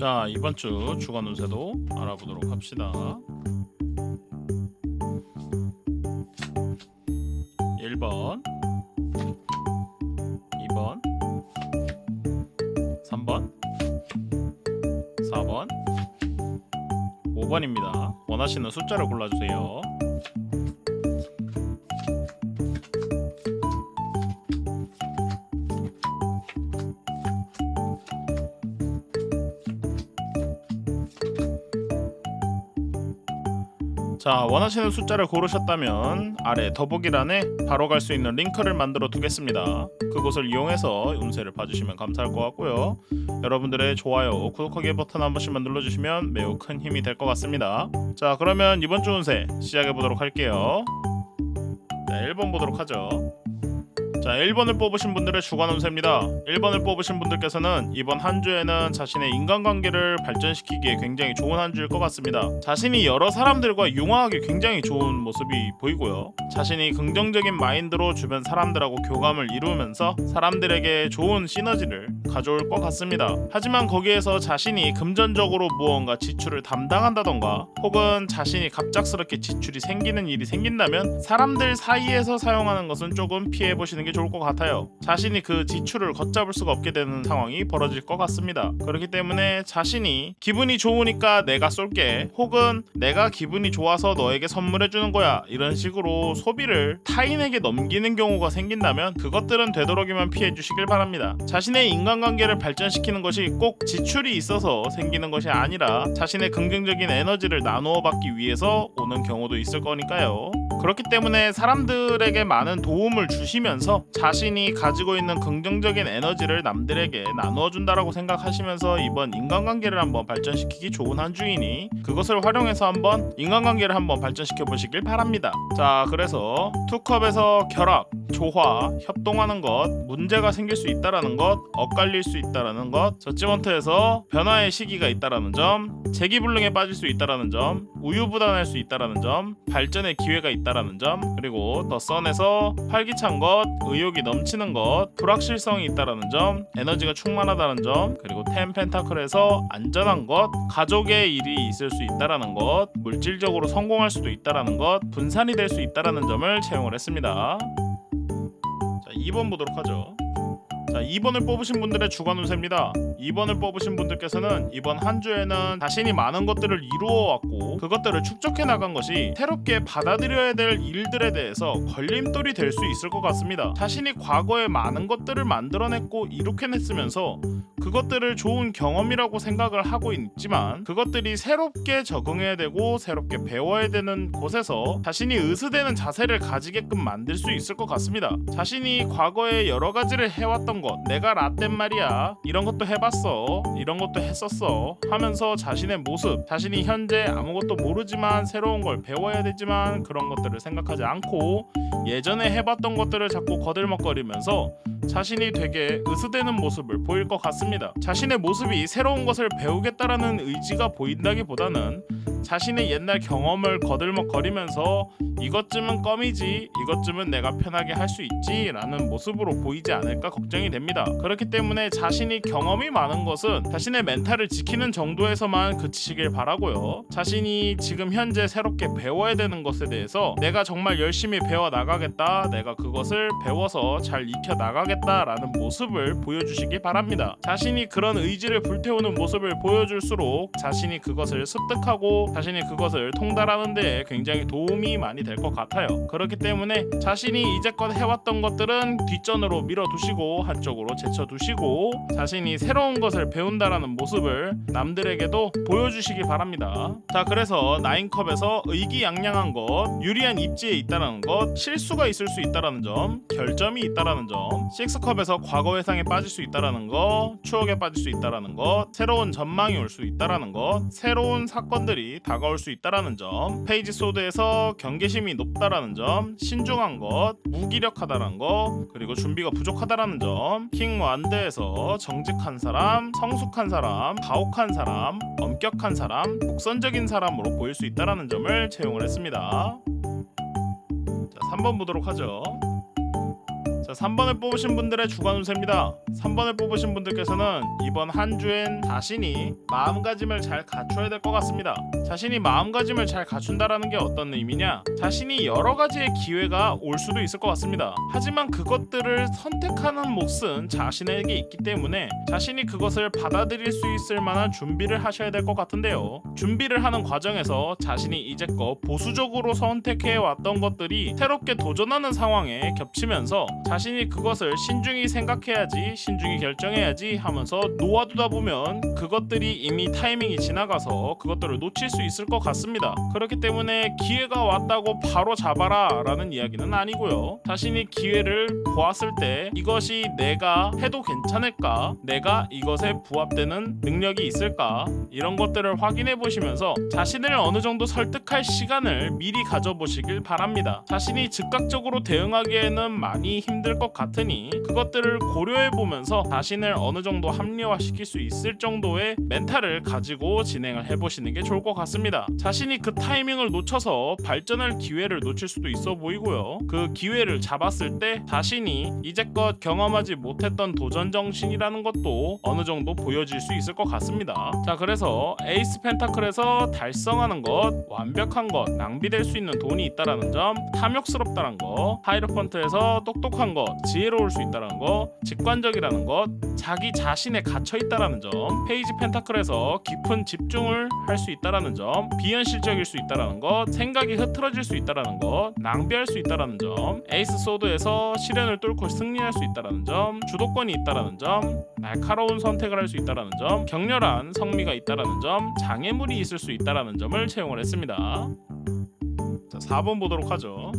자, 이번 주 주간 운세도 알아보도록 합시다. 1번, 2번, 3번, 4번, 5번입니다. 원하시는 숫자를 골라주세요. 자, 원하시는 숫자를 고르셨다면 아래 더보기란에 바로 갈 수 있는 링크를 만들어 두겠습니다. 그곳을 이용해서 운세를 봐주시면 감사할 것 같고요. 여러분들의 좋아요, 구독하기 버튼 한 번씩만 눌러주시면 매우 큰 힘이 될 것 같습니다. 자, 그러면 이번 주 운세 시작해 보도록 할게요. 자, 1번 보도록 하죠. 자, 1번을 뽑으신 분들의 주간 운세입니다. 1번을 뽑으신 분들께서는 이번 한 주에는 자신의 인간관계를 발전시키기에 굉장히 좋은 한 주일 것 같습니다. 자신이 여러 사람들과 융화하기 굉장히 좋은 모습이 보이고요. 자신이 긍정적인 마인드로 주변 사람들하고 교감을 이루면서 사람들에게 좋은 시너지를 가져올 것 같습니다. 하지만 거기에서 자신이 금전적으로 무언가 지출을 담당한다던가 혹은 자신이 갑작스럽게 지출이 생기는 일이 생긴다면 사람들 사이에서 사용하는 것은 조금 피해보시는 게 좋을 것 같아요. 자신이 그 지출을 걷잡을 수가 없게 되는 상황이 벌어질 것 같습니다. 그렇기 때문에 자신이 기분이 좋으니까 내가 쏠게, 혹은 내가 기분이 좋아서 너에게 선물해주는 거야, 이런 식으로 소비를 타인에게 넘기는 경우가 생긴다면 그것들은 되도록이면 피해주시길 바랍니다. 자신의 인간관계를 발전시키는 것이 꼭 지출이 있어서 생기는 것이 아니라 자신의 긍정적인 에너지를 나누어 받기 위해서 오는 경우도 있을 거니까요. 그렇기 때문에 사람들에게 많은 도움을 주시면서 자신이 가지고 있는 긍정적인 에너지를 남들에게 나누어 준다라고 생각하시면서 이번 인간관계를 한번 발전시키기 좋은 한 주이니 그것을 활용해서 한번 인간관계를 한번 발전시켜 보시길 바랍니다. 자, 그래서 투컵에서 결합, 조화, 협동하는 것, 문제가 생길 수 있다라는 것, 엇갈릴 수 있다라는 것, 저지먼트에서 변화의 시기가 있다라는 점, 재기불능에 빠질 수 있다라는 점, 우유부단할 수 있다라는 점, 발전의 기회가 있다라는 점, 그리고 더 선에서 활기찬 것, 의욕이 넘치는 것, 불확실성이 있다라는 점, 에너지가 충만하다는 점, 그리고 텐 펜타클에서 안전한 것, 가족의 일이 있을 수 있다라는 것, 물질적으로 성공할 수도 있다라는 것, 분산이 될 수 있다라는 점을 채용을 했습니다. 자, 2번 보도록 하죠. 자, 2번을 뽑으신 분들의 주간 운세입니다. 2번을 뽑으신 분들께서는 이번 한 주에는 자신이 많은 것들을 이루어왔고 그것들을 축적해 나간 것이 새롭게 받아들여야 될 일들에 대해서 걸림돌이 될 수 있을 것 같습니다. 자신이 과거에 많은 것들을 만들어냈고 이룩해냈으면서 그것들을 좋은 경험이라고 생각을 하고 있지만 그것들이 새롭게 적응해야 되고 새롭게 배워야 되는 곳에서 자신이 으스대는 자세를 가지게끔 만들 수 있을 것 같습니다. 자신이 과거에 여러 가지를 해왔던 것, 내가 라떼 말이야, 이런 것도 해봤어, 이런 것도 했었어 하면서 자신의 모습, 자신이 현재 아무것도 모르지만 새로운 걸 배워야 되지만 그런 것들을 생각하지 않고 예전에 해봤던 것들을 자꾸 거들먹거리면서 자신이 되게 으스대는 모습을 보일 것 같습니다. 자신의 모습이 새로운 것을 배우겠다라는 의지가 보인다기보다는 자신의 옛날 경험을 거들먹거리면서 이것쯤은 껌이지, 이것쯤은 내가 편하게 할 수 있지 라는 모습으로 보이지 않을까 걱정이 됩니다. 그렇기 때문에 자신이 경험이 많은 것은 자신의 멘탈을 지키는 정도에서만 그치시길 바라고요. 자신이 지금 현재 새롭게 배워야 되는 것에 대해서 내가 정말 열심히 배워 나가겠다, 내가 그것을 배워서 잘 익혀 나가겠다라는 모습을 보여주시기 바랍니다. 자신이 그런 의지를 불태우는 모습을 보여줄수록 자신이 그것을 습득하고 자신이 그것을 통달하는 데에 굉장히 도움이 많이 될 것 같아요. 그렇기 때문에 자신이 이제껏 해왔던 것들은 뒷전으로 밀어두시고 한쪽으로 제쳐두시고 자신이 새로운 것을 배운다라는 모습을 남들에게도 보여주시기 바랍니다. 자, 그래서 9컵에서 의기양양한 것, 유리한 입지에 있다는 것, 실수가 있을 수 있다는 점, 결점이 있다는 점, 6컵에서 과거 회상에 빠질 수 있다는 것, 추억에 빠질 수 있다는 것, 새로운 전망이 올 수 있다는 것, 새로운 사건들이 다가올 수 있다는 점, 페이지 소드에서 경계심이 높다라는 점, 신중한 것, 무기력하다는 것, 그리고 준비가 부족하다라는 점, 킹 완드에서 정직한 사람, 성숙한 사람, 가혹한 사람, 엄격한 사람, 독선적인 사람으로 보일 수 있다라는 점을 채용을 했습니다. 자, 3번 보도록 하죠. 자, 3번을 뽑으신 분들의 주간 운세입니다. 3번을 뽑으신 분들께서는 이번 한 주엔 자신이 마음가짐을 잘 갖춰야 될 것 같습니다. 자신이 마음가짐을 잘 갖춘다라는 게 어떤 의미냐? 자신이 여러 가지의 기회가 올 수도 있을 것 같습니다. 하지만 그것들을 선택하는 몫은 자신에게 있기 때문에 자신이 그것을 받아들일 수 있을 만한 준비를 하셔야 될 것 같은데요. 준비를 하는 과정에서 자신이 이제껏 보수적으로 선택해 왔던 것들이 새롭게 도전하는 상황에 겹치면서 자신이 그것을 신중히 생각해야지, 신중히 결정해야지 하면서 놓아두다 보면 그것들이 이미 타이밍이 지나가서 그것들을 놓칠 수 있을 것 같습니다. 그렇기 때문에 기회가 왔다고 바로 잡아라 라는 이야기는 아니고요. 자신이 기회를 보았을 때 이것이 내가 해도 괜찮을까? 내가 이것에 부합되는 능력이 있을까? 이런 것들을 확인해 보시면서 자신을 어느 정도 설득할 시간을 미리 가져보시길 바랍니다. 자신이 즉각적으로 대응하기에는 많이 힘들 것 같으니 그것들을 고려해 보면서 자신을 어느 정도 합리화시킬 수 있을 정도의 멘탈을 가지고 진행을 해보시는 게 좋을 것 같습니다. 자신이 그 타이밍을 놓쳐서 발전할 기회를 놓칠 수도 있어 보이고요. 그 기회를 잡았을 때 자신이 이제껏 경험하지 못했던 도전 정신이라는 것도 어느 정도 보여질 수 있을 것 같습니다. 자, 그래서 에이스 펜타클에서 달성하는 것, 완벽한 것, 낭비될 수 있는 돈이 있다라는 점, 탐욕스럽다는 거, 하이로펀트에서 똑똑한 것, 지혜로울 수 있다는 거, 직관적이라는 것, 자기 자신에 갇혀 있다라는 점, 페이지 펜타클에서 깊은 집중을 할 수 있다라는 점, 비현실적일 수 있다라는 것, 생각이 흐트러질 수 있다라는 것, 낭비할 수 있다라는 점, 에이스 소드에서 시련을 뚫고 승리할 수 있다라는 점, 주도권이 있다라는 점, 날카로운 선택을 할 수 있다라는 점, 격렬한 성미가 있다라는 점, 장애물이 있을 수 있다라는 점을 채용을 했습니다. 자, 4번 보도록 하죠.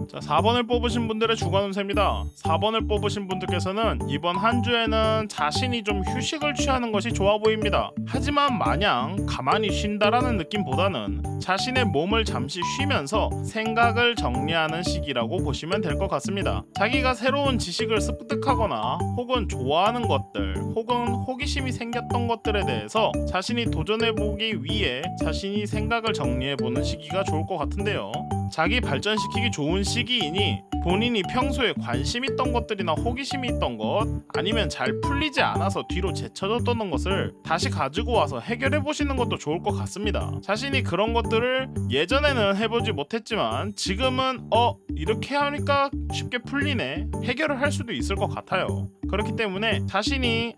자, 4번을 뽑으신 분들의 주간 운세입니다. 4번을 뽑으신 분들께서는 이번 한 주에는 자신이 좀 휴식을 취하는 것이 좋아 보입니다. 하지만 마냥 가만히 쉰다라는 느낌보다는 자신의 몸을 잠시 쉬면서 생각을 정리하는 시기라고 보시면 될 것 같습니다. 자기가 새로운 지식을 습득하거나 혹은 좋아하는 것들 혹은 호기심이 생겼던 것들에 대해서 자신이 도전해보기 위해 자신이 생각을 정리해보는 시기가 좋을 것 같은데요. 자기 발전시키기 좋은 시기이니 본인이 평소에 관심 있던 것들이나 호기심이 있던 것 아니면 잘 풀리지 않아서 뒤로 제쳐졌던 것을 다시 가지고 와서 해결해 보시는 것도 좋을 것 같습니다. 자신이 그런 것들을 예전에는 해보지 못했지만 지금은 이렇게 하니까 쉽게 풀리네, 해결을 할 수도 있을 것 같아요. 그렇기 때문에 자신이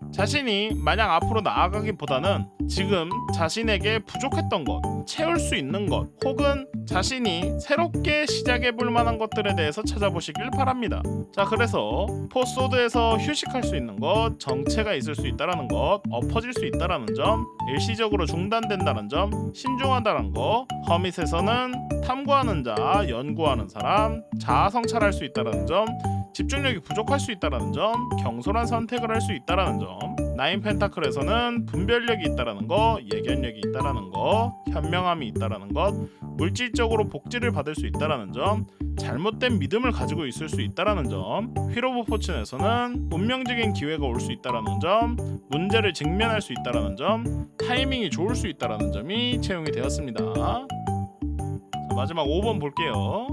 마냥 앞으로 나아가기보다는 지금 자신에게 부족했던 것, 채울 수 있는 것, 혹은 자신이 새롭게 시작해볼 만한 것들에 대해서 찾아보시길 바랍니다. 자, 그래서 포소드에서 휴식할 수 있는 것, 정체가 있을 수 있다는 것, 엎어질 수 있다는 점, 일시적으로 중단된다는 점, 신중하다는 거, 허밋에서는 탐구하는 자, 연구하는 사람, 자아 성찰할 수 있다는 점, 집중력이 부족할 수 있다는 점, 경솔한 선택을 할 수 있다는 점, 나인 펜타클에서는 분별력이 있다는 거, 예견력이 있다는 거, 현명함이 있다는 것, 물질적으로 복지를 받을 수 있다는 점, 잘못된 믿음을 가지고 있을 수 있다는 점, 휠 오브 포춘에서는 운명적인 기회가 올 수 있다는 점, 문제를 직면할 수 있다는 점, 타이밍이 좋을 수 있다는 점이 채용이 되었습니다. 자, 마지막 5번 볼게요.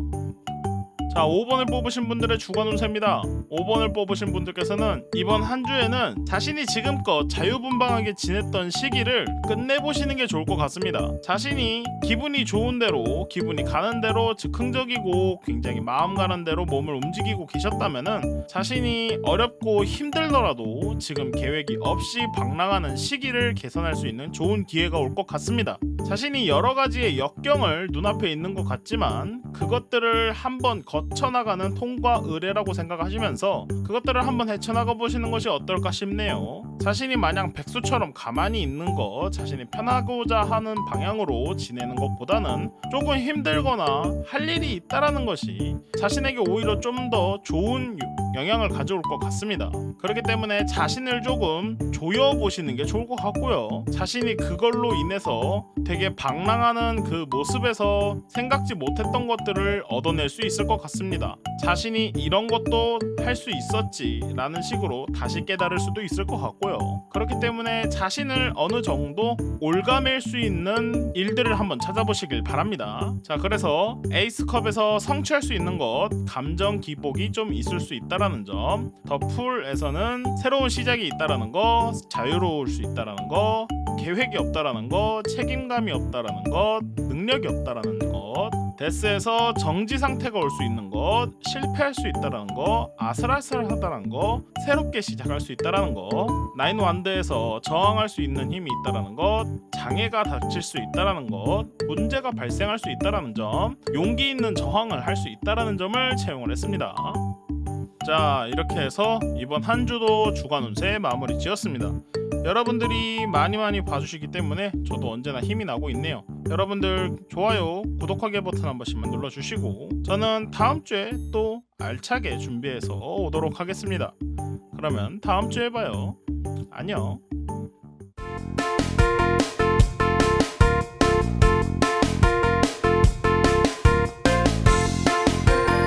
자, 5번을 뽑으신 분들의 주간 운세입니다. 5번을 뽑으신 분들께서는 이번 한 주에는 자신이 지금껏 자유분방하게 지냈던 시기를 끝내보시는 게 좋을 것 같습니다. 자신이 기분이 좋은 대로, 기분이 가는 대로 즉흥적이고 굉장히 마음 가는 대로 몸을 움직이고 계셨다면은 자신이 어렵고 힘들더라도 지금 계획이 없이 방랑하는 시기를 개선할 수 있는 좋은 기회가 올 것 같습니다. 자신이 여러 가지의 역경을 눈앞에 있는 것 같지만 그것들을 한번 거쳐나가는 통과 의례라고 생각하시면서 그것들을 한번 헤쳐나가 보시는 것이 어떨까 싶네요. 자신이 마냥 백수처럼 가만히 있는 것, 자신이 편하고자 하는 방향으로 지내는 것보다는 조금 힘들거나 할 일이 있다라는 것이 자신에게 오히려 좀 더 좋은 영향을 가져올 것 같습니다. 그렇기 때문에 자신을 조금 조여보시는 게 좋을 것 같고요. 자신이 그걸로 인해서 되게 방랑하는 그 모습에서 생각지 못했던 것들을 얻어낼 수 있을 것 같습니다. 있습니다. 자신이 이런 것도 할 수 있었지 라는 식으로 다시 깨달을 수도 있을 것 같고요. 그렇기 때문에 자신을 어느 정도 올가맬 수 있는 일들을 한번 찾아보시길 바랍니다. 자, 그래서 에이스컵에서 성취할 수 있는 것, 감정 기복이 좀 있을 수 있다라는 점, 더 풀에서는 새로운 시작이 있다라는 거, 자유로울 수 있다라는 거, 계획이 없다라는 것, 책임감이 없다라는 것, 능력이 없다라는 것, 데스에서 정지 상태가 올 수 있는 것, 실패할 수 있다라는 거, 아슬아슬하다라는 거, 새롭게 시작할 수 있다라는 거, 나인 완드에서 저항할 수 있는 힘이 있다라는 것, 장애가 닥칠 수 있다라는 것, 문제가 발생할 수 있다라는 점, 용기 있는 저항을 할 수 있다라는 점을 채용을 했습니다. 자, 이렇게 해서 이번 한 주도 주간 운세 마무리 지었습니다. 여러분들이 많이 봐주시기 때문에 저도 언제나 힘이 나고 있네요. 여러분들 좋아요, 구독하기 버튼 한 번씩만 눌러주시고 저는 다음 주에 또 알차게 준비해서 오도록 하겠습니다. 그러면 다음 주에 봐요. 안녕.